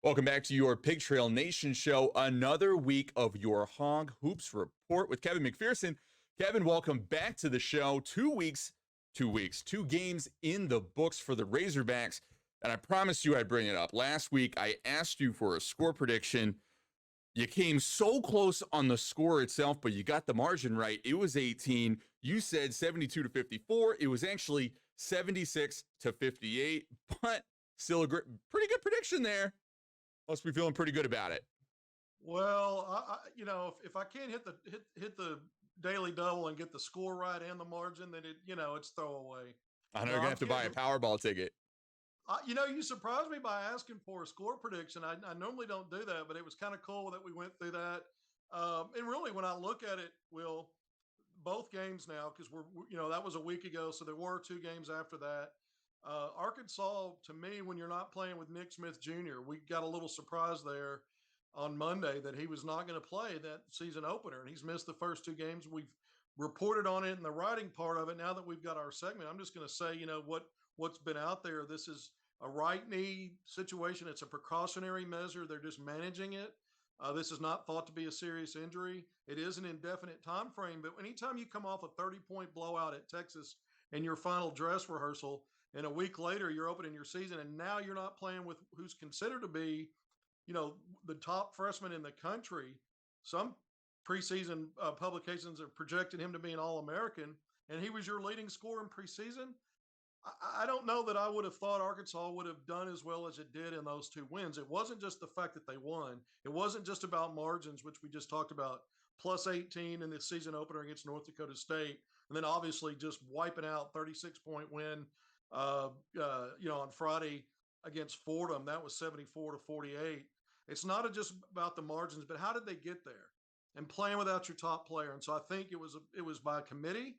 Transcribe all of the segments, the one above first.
Welcome back to your Pig Trail Nation show. Another week of your Hog Hoops report with Kevin McPherson. Kevin, welcome back to the show. 2 games in the books for the Razorbacks. And I promised you I'd bring it up. Last week, I asked you for a score prediction. You came so close on the score itself, but you got the margin right. It was 18. You said 72 to 54. It was actually 76 to 58, but still a pretty good prediction there. Must be feeling pretty good about it. Well, if I can't hit the daily double and get the score right and the margin, then it's throwaway. I know No, you're gonna I'm have to buy a kidding. Powerball ticket. You surprised me by asking for a score prediction. I normally don't do that, but it was kind of cool that we went through that. And really, when I look at it, Will, both games now, because that was a week ago, so there were two games after that. Arkansas, to me, when you're not playing with Nick Smith Jr., we got a little surprise there on Monday that he was not going to play that season opener, and he's missed the first two games. We've reported on it in the writing part of it. Now that we've got our segment, I'm just going to say, what's been out there. This is a right knee situation. It's a precautionary measure. They're just managing it. This is not thought to be a serious injury. It is an indefinite time frame, but anytime you come off a 30-point blowout at Texas in your final dress rehearsal, and a week later you're opening your season, and now you're not playing with who's considered to be, the top freshman in the country. Some preseason publications have projected him to be an All-American, and he was your leading scorer in preseason. I don't know that I would have thought Arkansas would have done as well as it did in those two wins. It wasn't just the fact that they won. It wasn't just about margins, which we just talked about, plus 18 in the season opener against North Dakota State, and then obviously just wiping out 36-point win, on Friday against Fordham. That was 74 to 48. It's not just about the margins, but how did they get there? And playing without your top player. And so I think it was by committee,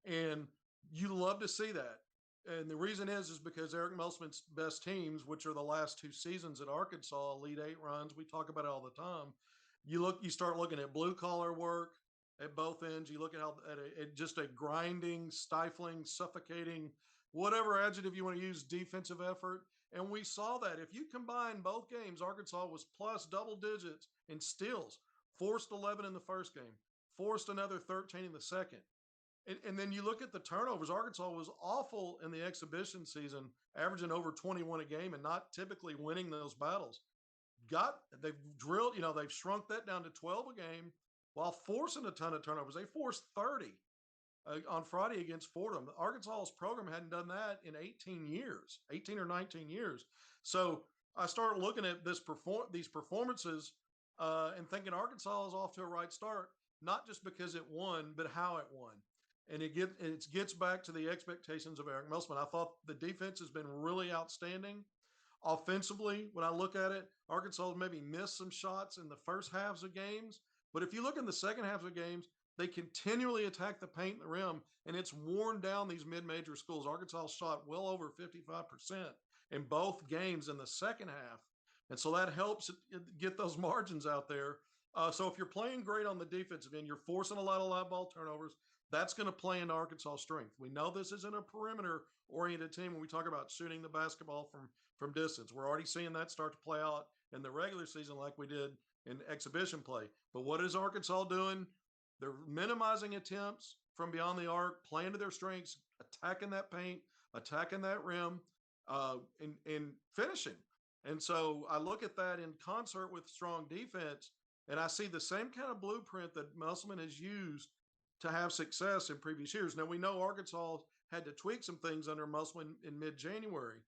and you love to see that. And the reason is because Eric Musselman's best teams, which are the last two seasons at Arkansas, Elite Eight runs, we talk about it all the time. You start looking at blue collar work at both ends. You look at just a grinding, stifling, suffocating, whatever adjective you want to use, defensive effort. And we saw that. If you combine both games, Arkansas was plus double digits in steals, forced 11 in the first game, forced another 13 in the second. And then you look at the turnovers. Arkansas was awful in the exhibition season, averaging over 21 a game and not typically winning those battles. They've drilled, they've shrunk that down to 12 a game while forcing a ton of turnovers. They forced 30 on Friday against Fordham. Arkansas's program hadn't done that in 18 or 19 years. So I started looking at these performances and thinking Arkansas is off to a right start, not just because it won, but how it won. And it gets back to the expectations of Eric Musselman. I thought the defense has been really outstanding. Offensively, when I look at it, Arkansas maybe missed some shots in the first halves of games. But if you look in the second half of games, they continually attack the paint and the rim, and it's worn down these mid-major schools. Arkansas shot well over 55% in both games in the second half. And so that helps get those margins out there. So if you're playing great on the defensive end, you're forcing a lot of live ball turnovers, that's going to play into Arkansas' strength. We know this isn't a perimeter-oriented team when we talk about shooting the basketball from distance. We're already seeing that start to play out in the regular season like we did in exhibition play. But what is Arkansas doing? They're minimizing attempts from beyond the arc, playing to their strengths, attacking that paint, attacking that rim, and finishing. And so I look at that in concert with strong defense, and I see the same kind of blueprint that Musselman has used to have success in previous years. Now, we know Arkansas had to tweak some things under Musselman in mid-January.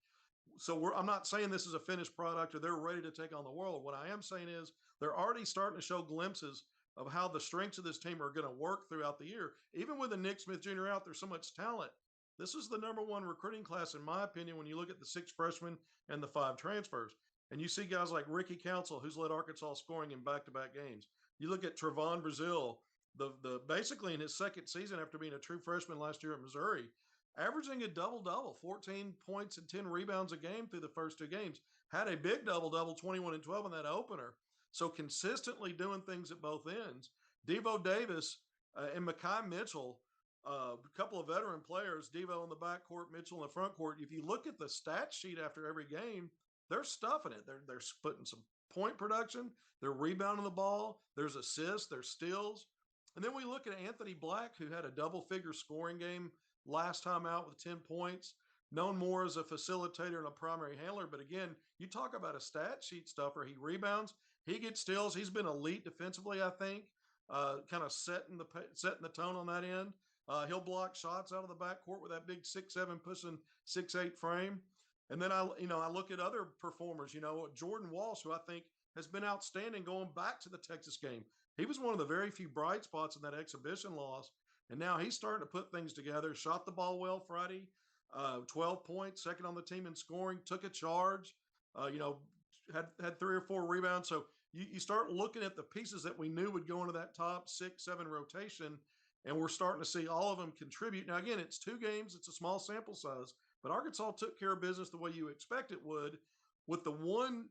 So I'm not saying this is a finished product or they're ready to take on the world. What I am saying is they're already starting to show glimpses of how the strengths of this team are going to work throughout the year. Even with the Nick Smith Jr. out, there's so much talent. This is the number one recruiting class, in my opinion, when you look at the 6 freshmen and the 5 transfers. And you see guys like Ricky Council, who's led Arkansas scoring in back-to-back games. You look at Trevon Brazile, the basically in his second season after being a true freshman last year at Missouri, averaging a double-double, 14 points and 10 rebounds a game through the first 2 games. Had a big double-double, 21 and 12 in that opener. So consistently doing things at both ends. Devo Davis and Makai Mitchell, a couple of veteran players, Devo in the backcourt, Mitchell in the front court. If you look at the stat sheet after every game, they're stuffing it. They're putting some point production. They're rebounding the ball. There's assists. There's steals. And then we look at Anthony Black, who had a double-figure scoring game last time out with 10 points, known more as a facilitator and a primary handler. But again, you talk about a stat sheet stuffer. He rebounds, he gets steals. He's been elite defensively, I think, kind of setting the tone on that end. He'll block shots out of the backcourt with that big 6'7", pushing 6'8" frame. And then I look at other performers. Jordan Walsh, who I think has been outstanding going back to the Texas game. He was one of the very few bright spots in that exhibition loss, and now he's starting to put things together. Shot the ball well Friday, 12 points, second on the team in scoring. Took a charge, had 3 or 4 rebounds. So you start looking at the pieces that we knew would go into that top 6, 7 rotation, and we're starting to see all of them contribute. Now, again, it's 2 games. It's a small sample size, but Arkansas took care of business the way you expect it would, with the one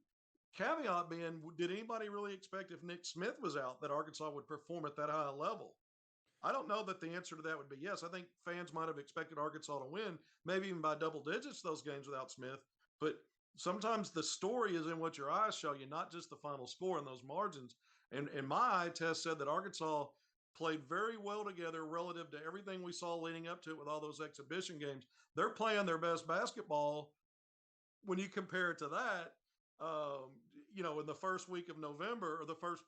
caveat being, did anybody really expect if Nick Smith was out that Arkansas would perform at that high level? I don't know that the answer to that would be yes. I think fans might have expected Arkansas to win, maybe even by double digits, those games without Smith. But sometimes the story is in what your eyes show you, not just the final score and those margins. And my eye test said that Arkansas played very well together relative to everything we saw leading up to it with all those exhibition games. They're playing their best basketball when you compare it to that. In the first week of November, or the first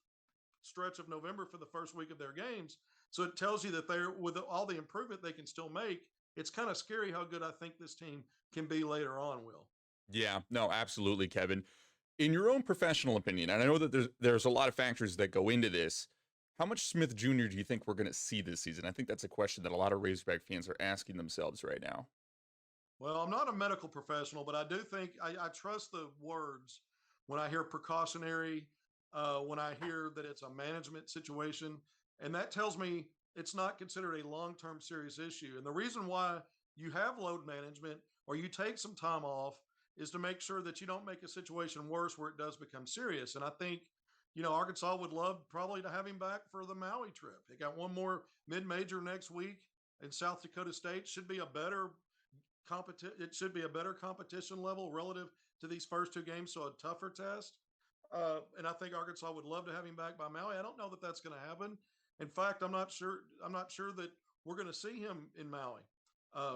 stretch of November for the first week of their games. So it tells you that they're, with all the improvement they can still make, it's kind of scary how good I think this team can be later on, Will. Yeah, no, absolutely, Kevin. In your own professional opinion, and I know that there's a lot of factors that go into this, how much Smith Jr. do you think we're going to see this season? I think that's a question that a lot of Razorback fans are asking themselves right now. Well, I'm not a medical professional, but I do think I trust the words when I hear precautionary, when I hear that it's a management situation. And that tells me it's not considered a long-term serious issue. And the reason why you have load management or you take some time off is to make sure that you don't make a situation worse where it does become serious. And I think, Arkansas would love probably to have him back for the Maui trip. They got one more mid-major next week in South Dakota State. Should be a better it should be a better competition level relative to these first 2 games, so a tougher test. And I think Arkansas would love to have him back by Maui. I don't know that that's going to happen. In fact, I'm not sure that we're going to see him in Maui.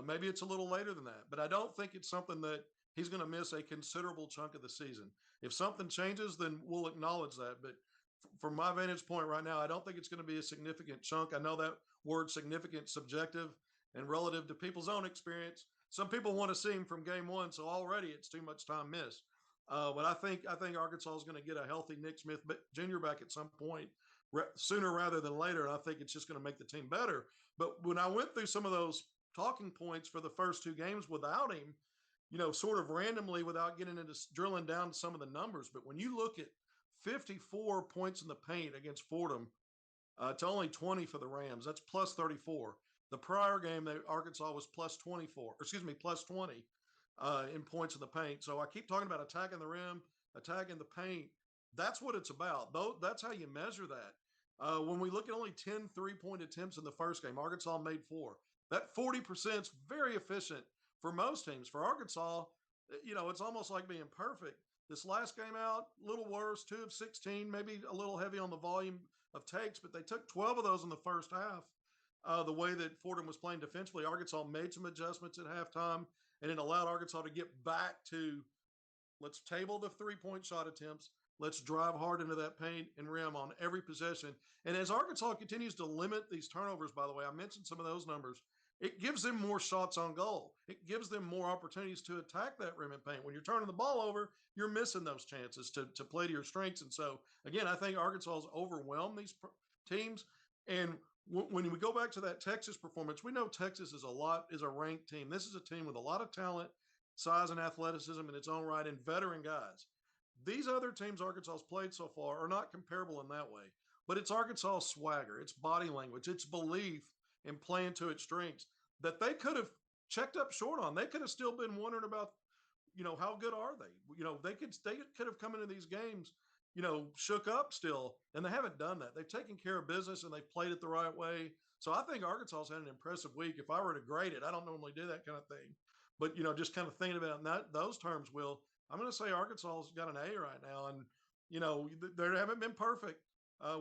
Maybe it's a little later than that, but I don't think it's something that he's going to miss a considerable chunk of the season. If something changes, then we'll acknowledge that. But from my vantage point right now, I don't think it's going to be a significant chunk. I know that word significant, subjective, and relative to people's own experience. Some people want to see him from game 1, so already it's too much time missed. But I think Arkansas is going to get a healthy Nick Smith Jr. back at some point, sooner rather than later, and I think it's just going to make the team better. But when I went through some of those talking points for the first 2 games without him, sort of randomly without getting into drilling down to some of the numbers, but when you look at 54 points in the paint against Fordham to only 20 for the Rams, that's plus 34. The prior game, Arkansas was plus 20 in points in the paint. So I keep talking about attacking the rim, attacking the paint. That's what it's about. That's how you measure that. When we look at only 10 3-point attempts in the first game, Arkansas made 4. That 40% is very efficient for most teams. For Arkansas, it's almost like being perfect. This last game out, a little worse, 2 of 16, maybe a little heavy on the volume of takes, but they took 12 of those in the first half. The way that Fordham was playing defensively, Arkansas made some adjustments at halftime, and it allowed Arkansas to get back to, let's table the 3-point shot attempts. Let's drive hard into that paint and rim on every possession. And as Arkansas continues to limit these turnovers, by the way, I mentioned some of those numbers, it gives them more shots on goal. It gives them more opportunities to attack that rim and paint. When you're turning the ball over, you're missing those chances to play to your strengths. And so, again, I think Arkansas has overwhelmed these teams. And when we go back to that Texas performance, we know Texas is a ranked team. This is a team with a lot of talent, size, and athleticism in its own right, and veteran guys. These other teams Arkansas has played so far are not comparable in that way, but it's Arkansas swagger, its body language, its belief in playing to its strengths that they could have checked up short on. They could have still been wondering about, how good are they? They could have come into these games, shook up still, and they haven't done that. They've taken care of business and they've played it the right way. So I think Arkansas had an impressive week. If I were to grade it, I don't normally do that kind of thing, but just kind of thinking about it in those terms, Will, I'm going to say Arkansas's got an A right now. And, they haven't been perfect.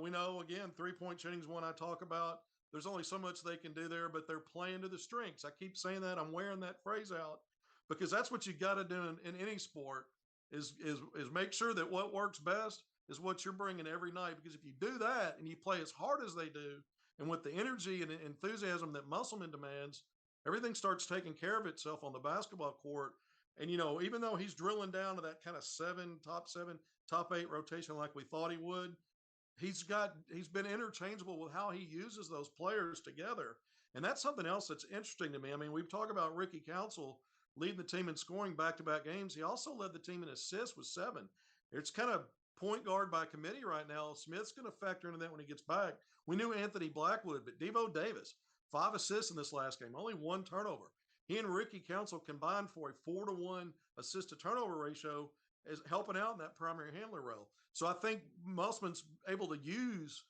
We know, again, 3-point shooting is one I talk about. There's only so much they can do there, but they're playing to the strengths. I keep saying that. I'm wearing that phrase out because that's what you got to do in any sport is make sure that what works best is what you're bringing every night. Because if you do that and you play as hard as they do and with the energy and enthusiasm that Musselman demands, everything starts taking care of itself on the basketball court. And, even though he's drilling down to that kind of top seven, top eight rotation like we thought he would, he's been interchangeable with how he uses those players together. And that's something else that's interesting to me. I mean, we've talked about Ricky Council leading the team in scoring back-to-back games. He also led the team in assists with 7. It's kind of point guard by committee right now. Smith's going to factor into that when he gets back. We knew Anthony Blackwood, but Devo Davis, 5 assists in this last game, only 1 turnover. He and Ricky Council combined for a 4-to-1 assist to turnover ratio, is helping out in that primary handler role. So I think Musselman's able to use,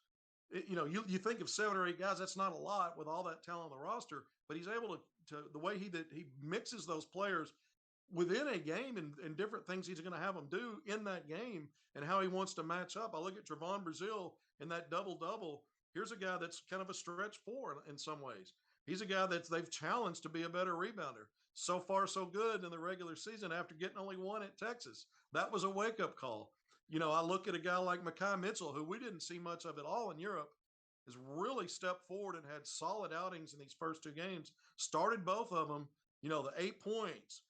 you think of 7 or 8 guys, that's not a lot with all that talent on the roster, but he's able to the way he mixes those players within a game and different things he's going to have them do in that game and how he wants to match up. I look at Trevon Brazile in that double-double. Here's a guy that's kind of a stretch 4 in some ways. He's a guy that they've challenged to be a better rebounder. So far, so good in the regular season after getting only 1 at Texas. That was a wake-up call. I look at a guy like Makai Mitchell, who we didn't see much of at all in Europe, has really stepped forward and had solid outings in these first 2 games. Started both of them, the 8 points,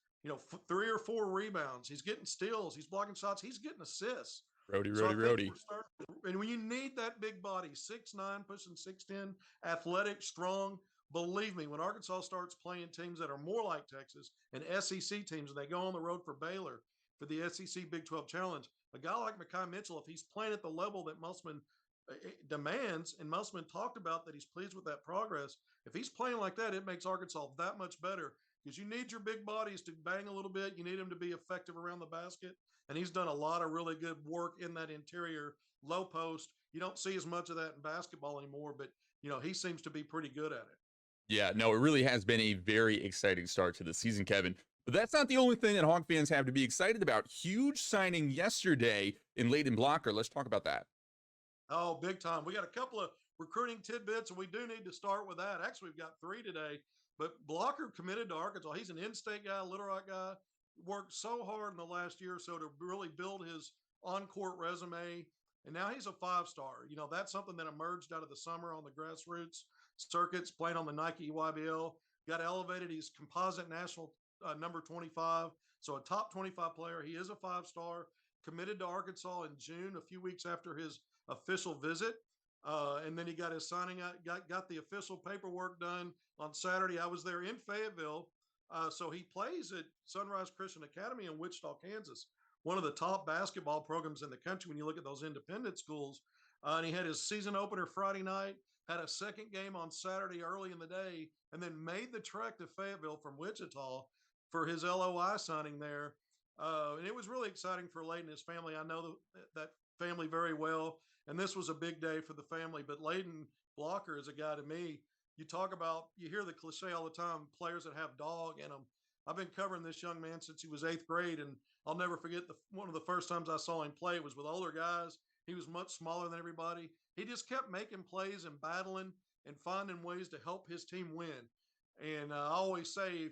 3 or 4 rebounds. He's getting steals. He's blocking shots. He's getting assists. Rody. And when you need that big body, 6'9", pushing 6'10", athletic, strong, believe me, when Arkansas starts playing teams that are more like Texas and SEC teams, and they go on the road for Baylor for the SEC Big 12 Challenge, a guy like Makai Mitchell, if he's playing at the level that Musselman demands, and Musselman talked about that he's pleased with that progress, if he's playing like that, it makes Arkansas that much better because you need your big bodies to bang a little bit. You need them to be effective around the basket. And he's done a lot of really good work in that interior low post. You don't see as much of that in basketball anymore, but, he seems to be pretty good at it. Yeah, no, it really has been a very exciting start to the season, Kevin. But that's not the only thing that Hawk fans have to be excited about. Huge signing yesterday in Layden Blocker. Let's talk about that. Oh, big time. We got a couple of recruiting tidbits, and we do need to start with that. Actually, we've got 3 today. But Blocker committed to Arkansas. He's an in-state guy, Little Rock guy. Worked so hard in the last year or so to really build his on-court resume. And now he's a 5-star. That's something that emerged out of the summer on the grassroots circuits, playing on the Nike EYBL. Got elevated. He's composite national number 25. So a top 25 player. He is a 5-star. Committed to Arkansas in June, a few weeks after his official visit. And then he got his signing out, got the official paperwork done on Saturday. I was there in Fayetteville. So he plays at Sunrise Christian Academy in Wichita, Kansas, one of the top basketball programs in the country when you look at those independent schools. And he had his season opener Friday night, had a second game on Saturday early in the day, and then made the trek to Fayetteville from Wichita for his LOI signing there. And it was really exciting for Layden and his family. I know that family very well, and this was a big day for the family. But Layden Blocker is a guy to me. You hear the cliche all the time, players that have dog in them. I've been covering this young man since he was 8th grade, and I'll never forget one of the first times I saw him play was with older guys. He was much smaller than everybody. He just kept making plays and battling and finding ways to help his team win. And I always say,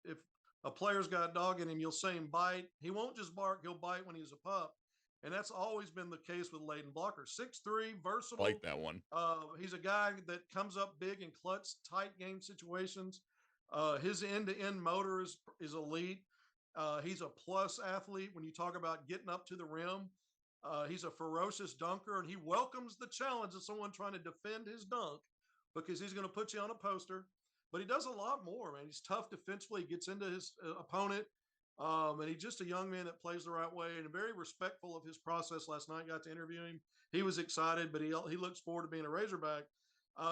if a player's got a dog in him, you'll see him bite. He won't just bark; he'll bite when he's a pup. And that's always been the case with Layden Blocker. 6'3", versatile. I like that one. He's a guy that comes up big in clutch, tight game situations. His end-to-end motor is elite. He's a plus athlete when you talk about getting up to the rim. He's a ferocious dunker, and he welcomes the challenge of someone trying to defend his dunk because he's going to put you on a poster. But he does a lot more, man. He's tough defensively. He gets into his opponent. And he's just a young man that plays the right way and very respectful of his process. Last night, got to interview him. He was excited, but he looks forward to being a Razorback.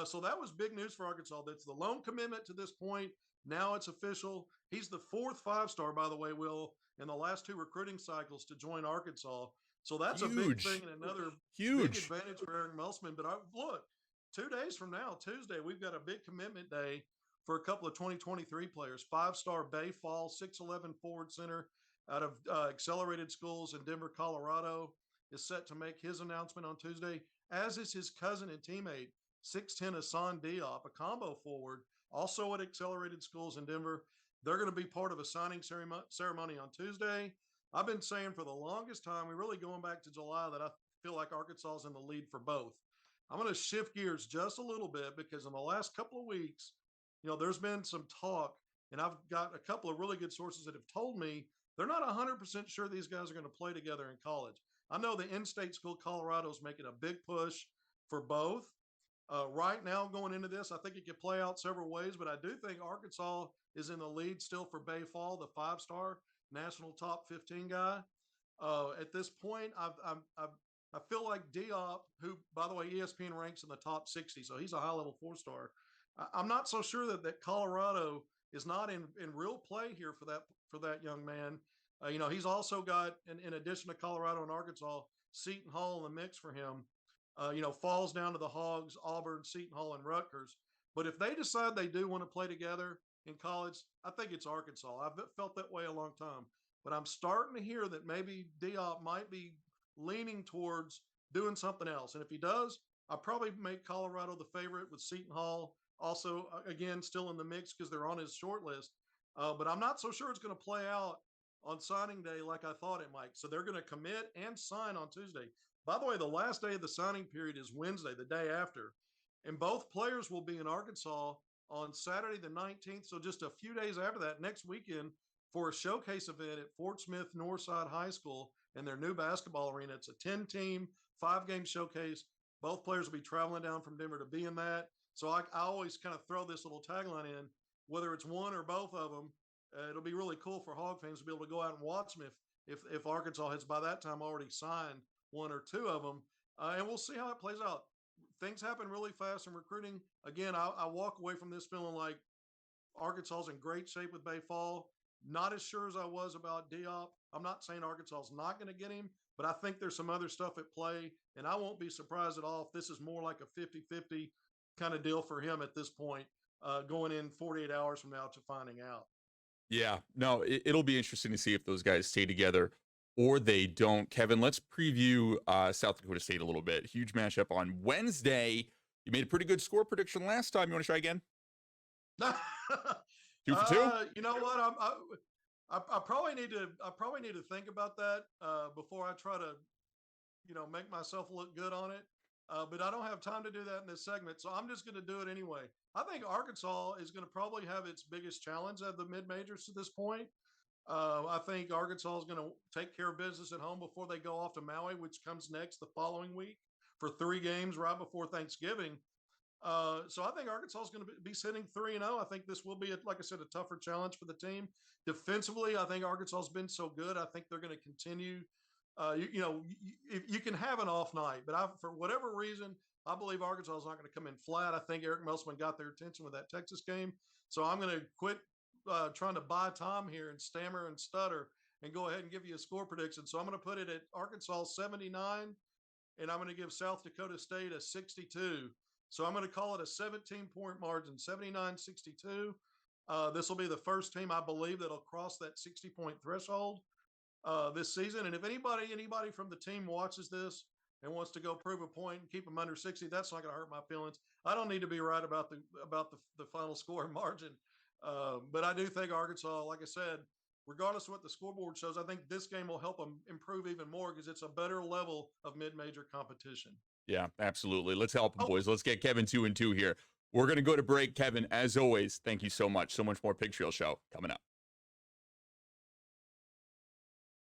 So that was big news for Arkansas. That's the loan commitment to this point. Now it's official. He's the 4th 5-star, by the way, Will, in the last 2 recruiting cycles to join Arkansas. So that's a big thing and another big advantage for Eric Musselman. But look, 2 days from now, Tuesday, we've got a big commitment day for a couple of 2023 players. 5-star Bay Fall, 6'11" forward center. out of Accelerated Schools in Denver, Colorado, is set to make his announcement on Tuesday, as is his cousin and teammate, 6'10 Hassan Diop, a combo forward, also at Accelerated Schools in Denver. They're going to be part of a signing ceremony on Tuesday. I've been saying for the longest time, we're really going back to July, that I feel like Arkansas is in the lead for both. I'm going to shift gears just a little bit because in the last couple of weeks, there's been some talk, and I've got a couple of really good sources that have told me they're not 100% sure these guys are going to play together in college. I know the in-state school Colorado is making a big push for both. Right now, going into this, I think it could play out several ways, but I do think Arkansas is in the lead still for Bay Fall, the 5-star national top 15 guy. At this point, I feel like Diop, who, by the way, ESPN ranks in the top 60, so he's a high-level 4-star. I'm not so sure that Colorado is not in real play here for that young man. He's also got, in addition to Colorado and Arkansas, Seton Hall in the mix for him. Falls down to the Hogs, Auburn, Seton Hall, and Rutgers. But if they decide they do want to play together in college, I think it's Arkansas. I've felt that way a long time. But I'm starting to hear that maybe Diop might be leaning towards doing something else. And if he does, I'll probably make Colorado the favorite with Seton Hall. Also, again, still in the mix because they're on his short list. But I'm not so sure it's going to play out on signing day like I thought it might. So they're going to commit and sign on Tuesday. By the way, the last day of the signing period is Wednesday, the day after. And both players will be in Arkansas on Saturday the 19th. So just a few days after that, next weekend, for a showcase event at Fort Smith Northside High School and their new basketball arena. It's a 10-team, 5-game showcase. Both players will be traveling down from Denver to be in that. So I always kind of throw this little tagline in, whether it's one or both of them. It'll be really cool for Hog fans to be able to go out and watch them if Arkansas has by that time already signed one or two of them. And we'll see how it plays out. Things happen really fast in recruiting. Again, I walk away from this feeling like Arkansas's in great shape with Bay Fall. Not as sure as I was about Diop. I'm not saying Arkansas's not going to get him, but I think there's some other stuff at play. And I won't be surprised at all if this is more like a 50-50 kind of deal for him at this point, going in 48 hours from now to finding out. Yeah, no, it'll be interesting to see if those guys stay together or they don't. Kevin, let's preview South Dakota State a little bit. Huge matchup on Wednesday. You made a pretty good score prediction last time. You want to try again? 2 for 2? You know what? I probably need to think about that before I try to, make myself look good on it. But I don't have time to do that in this segment, so I'm just going to do it anyway. I think Arkansas is going to probably have its biggest challenge of the mid-majors to this point. I think Arkansas is going to take care of business at home before they go off to Maui, which comes next the following week for 3 games right before Thanksgiving. So I think Arkansas is going to be sitting 3-0. I think this will be, like I said, a tougher challenge for the team. Defensively, I think Arkansas has been so good. I think they're going to continue. You can have an off night, but for whatever reason, I believe Arkansas is not going to come in flat. I think Eric Musselman got their attention with that Texas game. So I'm going to quit trying to buy time here and stammer and stutter and go ahead and give you a score prediction. So I'm going to put it at Arkansas 79, and I'm going to give South Dakota State a 62. So I'm going to call it a 17-point margin, 79-62. This will be the first team, I believe, that'll cross that 60-point threshold this season. And if anybody from the team watches this and wants to go prove a point and keep them under 60, that's not going to hurt my feelings. I don't need to be right about the final score margin. But I do think Arkansas, like I said, regardless of what the scoreboard shows, I think this game will help them improve even more because it's a better level of mid-major competition. Yeah, absolutely. Let's help them, boys. Let's get Kevin 2-2 here. We're going to go to break. Kevin, as always, thank you so much. So much more Pig Trail Show coming up.